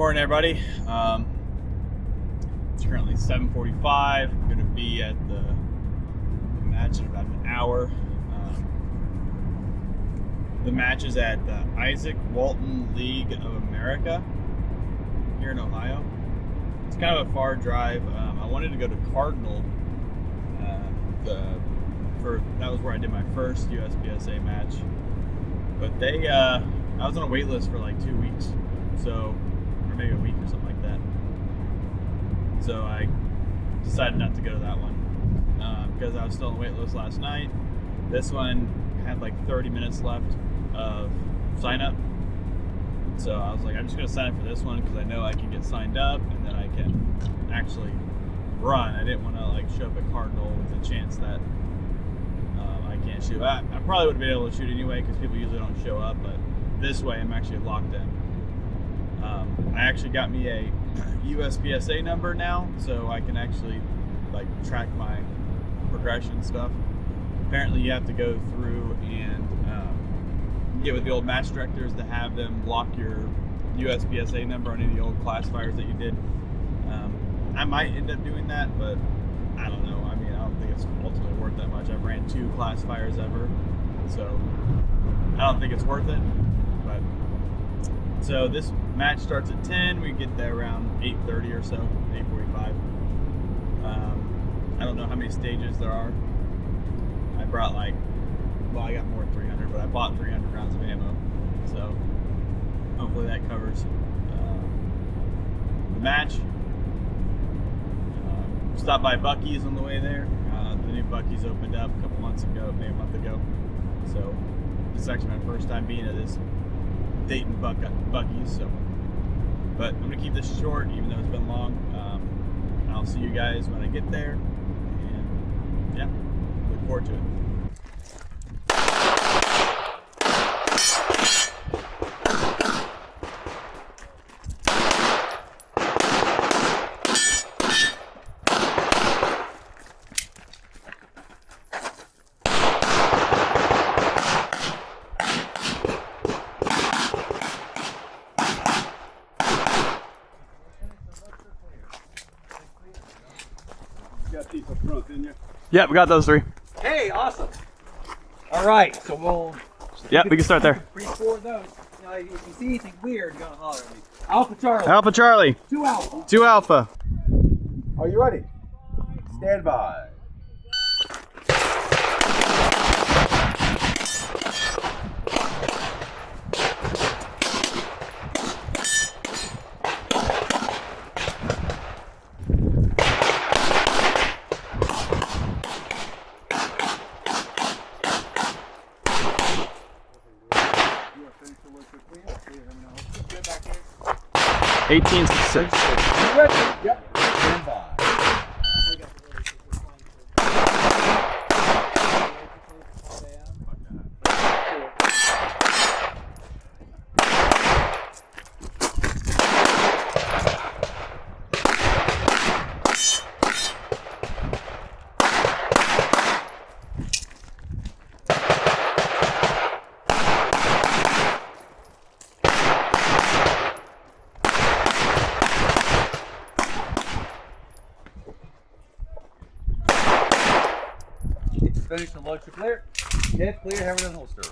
Morning, everybody. It's currently 7:45. I'm going to be at the match in about an hour. The match is at the Izaak Walton League of America here in Ohio. It's kind of a far drive. I wanted to go to Cardinal. That was where I did my first USPSA match. But I was on a wait list for like 2 weeks, or maybe a week or something like that. So I decided not to go to that one because I was still on the wait list last night. This one had like 30 minutes left of sign up. So I was like, I'm just gonna sign up for this one because I know I can get signed up and then I can actually run. I didn't want to like show up at Cardinal with a chance that I can't shoot. I probably would have been able to shoot anyway because people usually don't show up, but this way I'm actually locked in. I actually got me a USPSA number now, so I can actually like track my progression stuff. Apparently you have to go through and get with the old match directors to have them block your USPSA number on any of the old classifiers that you did. I might end up doing that, but I don't know. I mean, I don't think it's ultimately worth that much. I've ran 2 classifiers ever, so I don't think it's worth it. But so this match starts at 10. We get there around 8:30 or so, 8:45. I don't know how many stages there are. I brought I got more than 300, but I bought 300 rounds of ammo. So hopefully that covers the match. Stopped by Buc-ee's on the way there. The new Buc-ee's opened up a couple months ago, maybe a month ago. So this is actually my first time being at this Dayton Buc-ee's. So, but I'm gonna keep this short, even though it's been long. I'll see you guys when I get there, and yeah, look forward to it. You got these up front, didn't you? Yeah, we got those 3. Hey, awesome. All right, so we'll... Yeah, we can start there. Record those. Now, if you see anything weird, you're going to holler at me. Alpha Charlie. Alpha Charlie. 2 Alpha. 2 Alpha. Are you ready? Stand by. You are finished the work quickly. 1866. You ready? Yep. Stand by. Finish and loads are clear. Head clear, hammer and holster.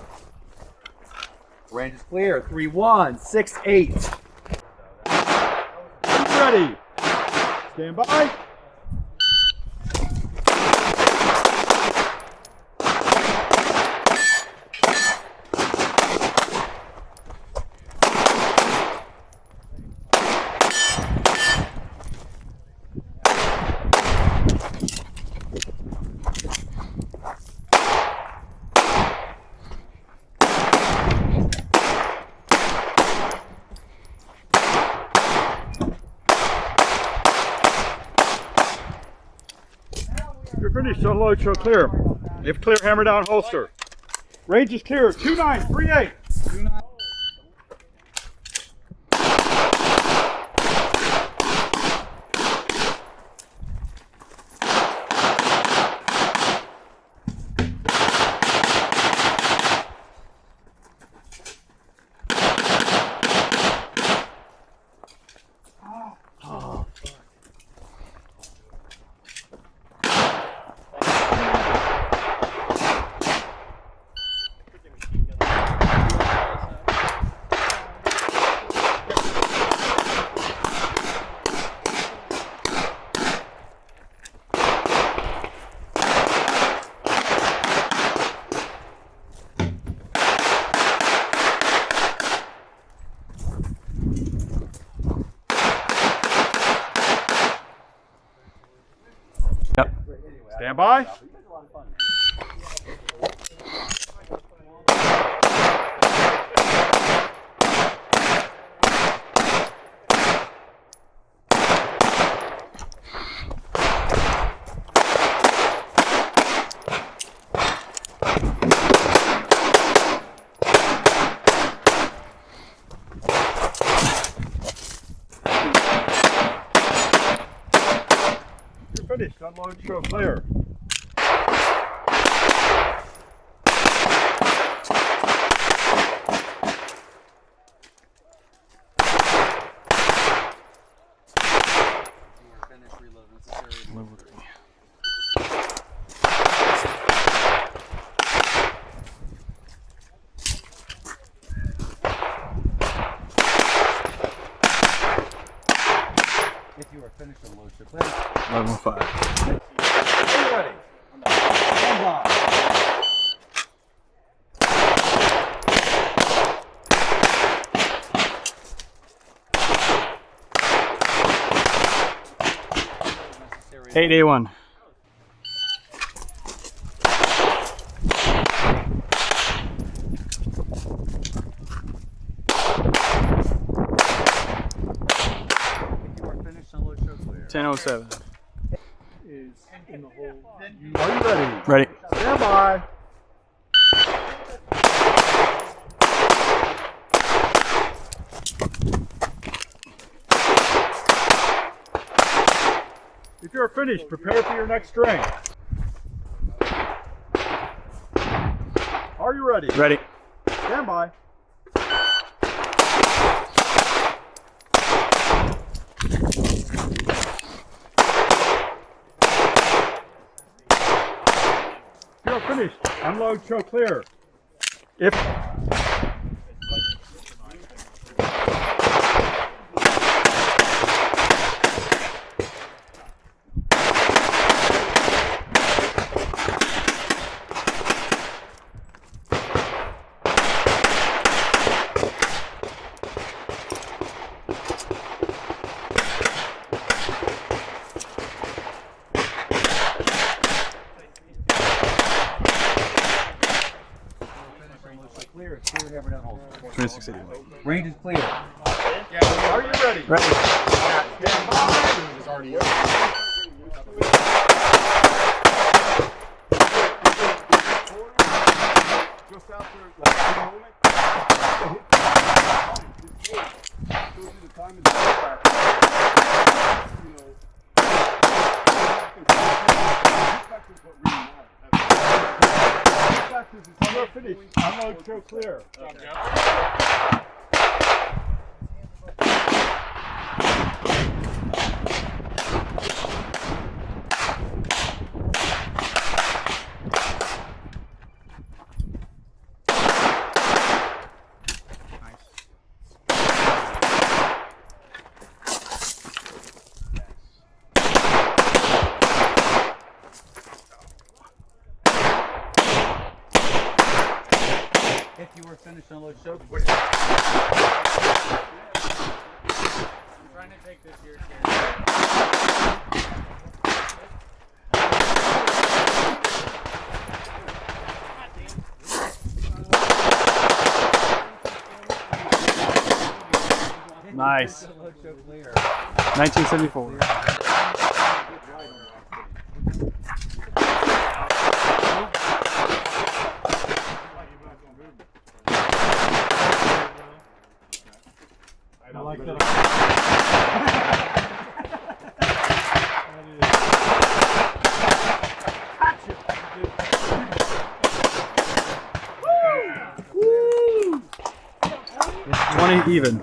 Range is clear. 3-1-6-8. Ready? Stand by. You're finished. Unload, show clear. If clear, hammer down, holster. Range is clear. 2938. 29. Stand by. You're finished. Unload, show clear. If you are finished, unload, show clear. 11:05. Are you ready? Stand by. Eight A1. If you are finished, unload, show clear. 10:07. Is in the hole. Are you ready? Ready. Stand by. If you're finished, prepare for your next string. Are you ready? Ready. Stand by. You're finished. Unload, show clear. If Clear. It's clear, hammer down, hold. 2681. Range is clear. are you ready? Ready. Stand by. Just after a moment. Shows you the time of the finished. Unload, show clear. If you were finished, unload, show clear. I'm trying to take this here. Nice. Unload, show clear. 1974. I like that. It's 20 even.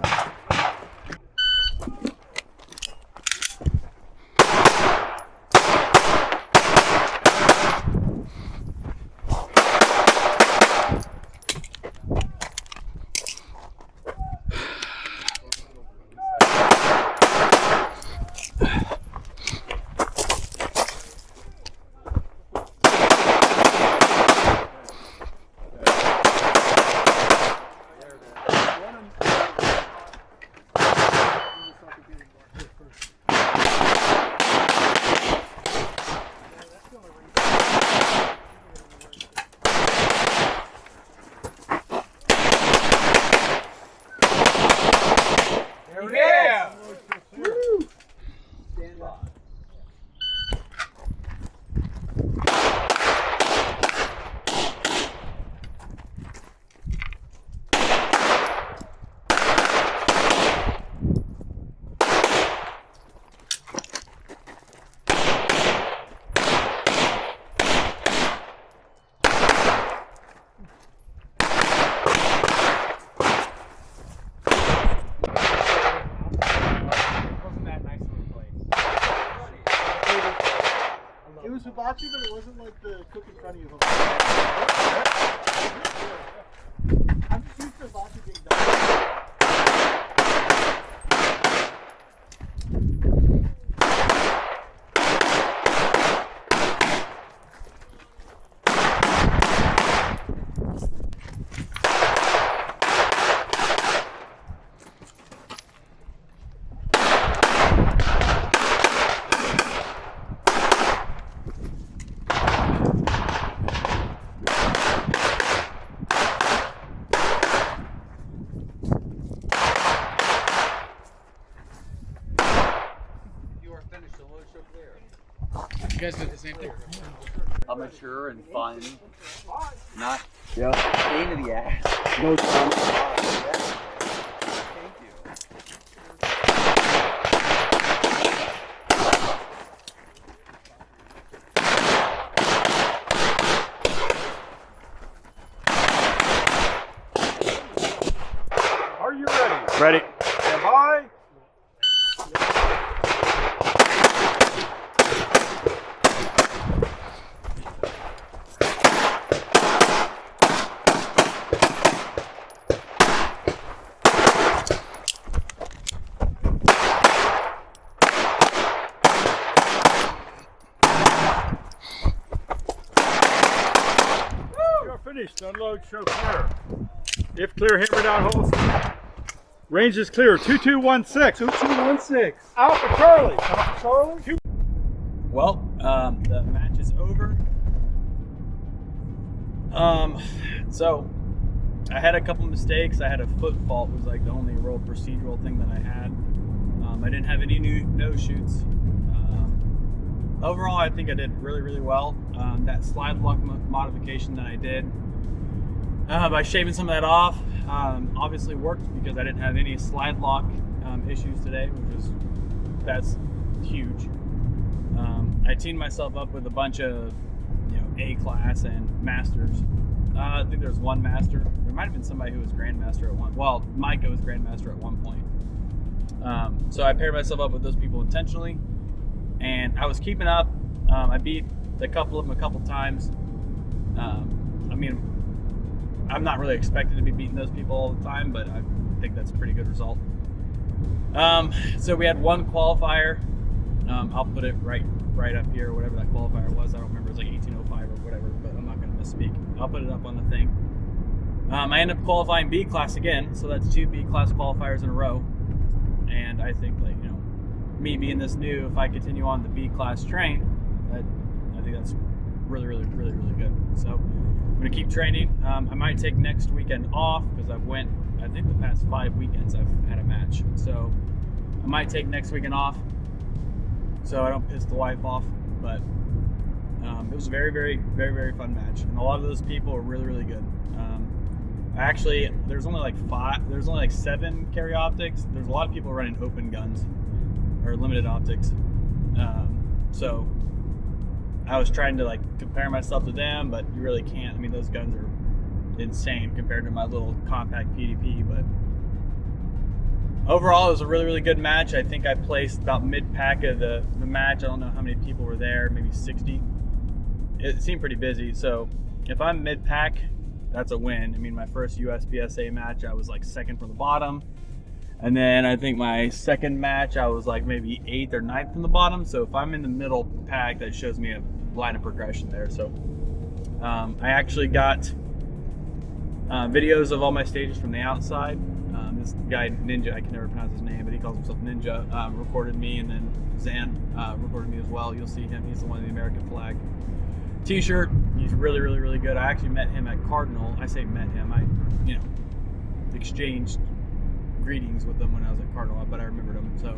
hibachi, but it wasn't like the cook in front of you. I'm just used to hibachi being done. You guys did the same thing. Amateur and fun, not pain in the ass. No time. Thank you. Are you ready? Ready. Stand by. You're finished. Unload, show clear. If clear, hammer down, holster. Range is clear. 2216. 2216. Alpha Charlie. Alpha Charlie. Well, the match is over. So I had a couple mistakes. I had a foot fault, was like the only real procedural thing that I had. I didn't have any no shoots. Overall, I think I did really, really well. That slide lock modification that I did, by shaving some of that off, obviously worked because I didn't have any slide lock issues today, that's huge. I teamed myself up with a bunch of A-Class and Masters. I think there's one Master. There might have been somebody who was Grandmaster at one. Well, Micah was Grandmaster at one point. So I paired myself up with those people intentionally, and I was keeping up. I beat a couple of them a couple times. I mean, I'm not really expected to be beating those people all the time, but I think that's a pretty good result. So we had one qualifier. I'll put it right up here, whatever that qualifier was. I don't remember. It was like 1805 or whatever, but I'm not going to misspeak. I'll put it up on the thing. I ended up qualifying B-Class again, so that's 2 B-Class qualifiers in a row. And I think, like, me being this new, if I continue on the B-Class train, I think that's really, really, really, really good. So I'm going to keep training. I might take next weekend off because I think the past 5 weekends I've had a match. So I might take next weekend off so I don't piss the wife off. But it was a very, very, very, very fun match. And a lot of those people are really, really good. Actually, there's only like 7 carry optics. There's a lot of people running open guns or limited optics. So I was trying to compare myself to them, but you really can't. I mean, those guns are insane compared to my little compact PDP. But overall, it was a really, really good match. I think I placed about mid-pack of the match. I don't know how many people were there, maybe 60. It seemed pretty busy. So if I'm mid-pack, that's a win. I mean, my first USPSA match, I was like second from the bottom. And then I think my second match, I was like maybe 8th or 9th from the bottom. So if I'm in the middle pack, that shows me a line of progression there. So I actually got videos of all my stages from the outside. This guy, Ninja, I can never pronounce his name, but he calls himself Ninja, recorded me, and then Zan recorded me as well. You'll see him. He's the one in the American flag t-shirt. He's really, really, really good. I actually met him at Cardinal. I say met him. I, exchanged greetings with him when I was at Cardinal, but I remembered him. So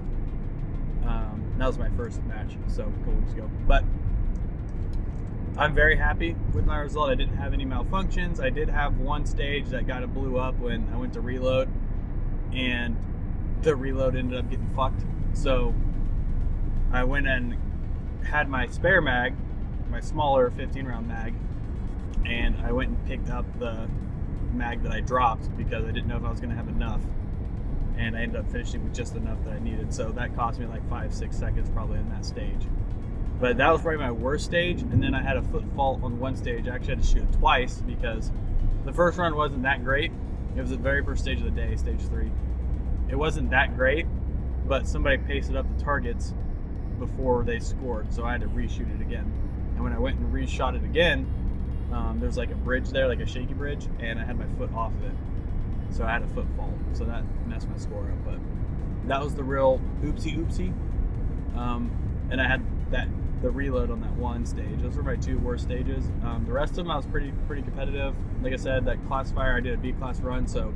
that was my first match, so a couple weeks ago. But I'm very happy with my result. I didn't have any malfunctions. I did have one stage that got it blew up when I went to reload, and the reload ended up getting fucked. So I went and had my spare mag, my smaller 15-round mag, and I went and picked up the mag that I dropped because I didn't know if I was going to have enough, and I ended up finishing with just enough that I needed. So that cost me like 5-6 seconds probably in that stage. But that was probably my worst stage, and then I had a foot fault on one stage. I actually had to shoot it twice because the first run wasn't that great. It was the very first stage of the day, stage 3. It wasn't that great, but somebody pasted up the targets before they scored, so I had to reshoot it again. And when I went and reshot it again, there was like a bridge there, like a shaky bridge, and I had my foot off of it. So I had a foot fault, so that messed my score up. But that was the real oopsie. And I had the reload on that one stage. Those were my 2 worst stages. The rest of them I was pretty competitive. Like I said, that classifier I did a B-class run, so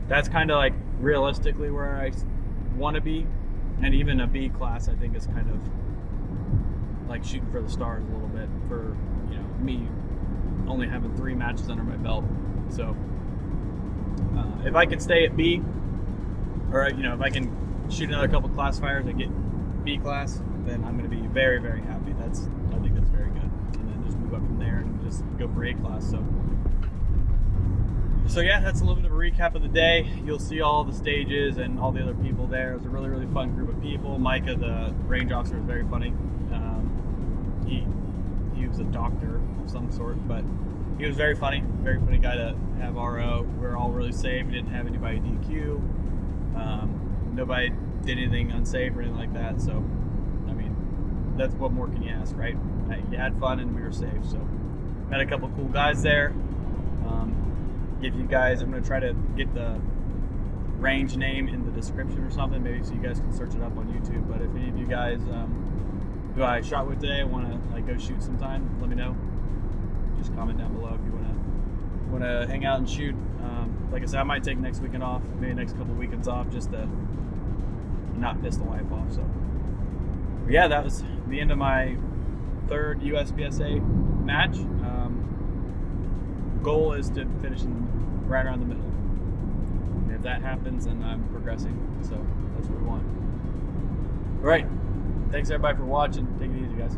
that's kind of like realistically where I want to be. And even a B-class I think is kind of like shooting for the stars a little bit for, you know, me only having 3 matches under my belt. So if I can stay at B, or you know, if I can shoot another couple classifiers and get B-class, then I'm going to be very, very happy. I think that's very good. And then just move up from there and just go for A-class. So yeah, that's a little bit of a recap of the day. You'll see all the stages and all the other people there. It was a really, really fun group of people. Micah, the range officer, was very funny. He was a doctor of some sort, but he was very funny guy to have RO. We're all really safe. We didn't have anybody DQ. Nobody did anything unsafe or anything like that. So, I mean, that's what more can you ask, right? You had fun and we were safe. So, met a couple cool guys there. If you guys, I'm going to try to get the range name in the description or something, maybe so you guys can search it up on YouTube. But if any of you guys who I shot with today want to like go shoot sometime, let me know. Just comment down below if you want to hang out and shoot. Like I said, I might take next weekend off, maybe next couple weekends off, just to not piss the wife off. So yeah, that was the end of my 3rd USPSA match. Goal is to finish right around the middle. And if that happens, then I'm progressing. So that's what we want. All right. Thanks everybody for watching. Take it easy, guys.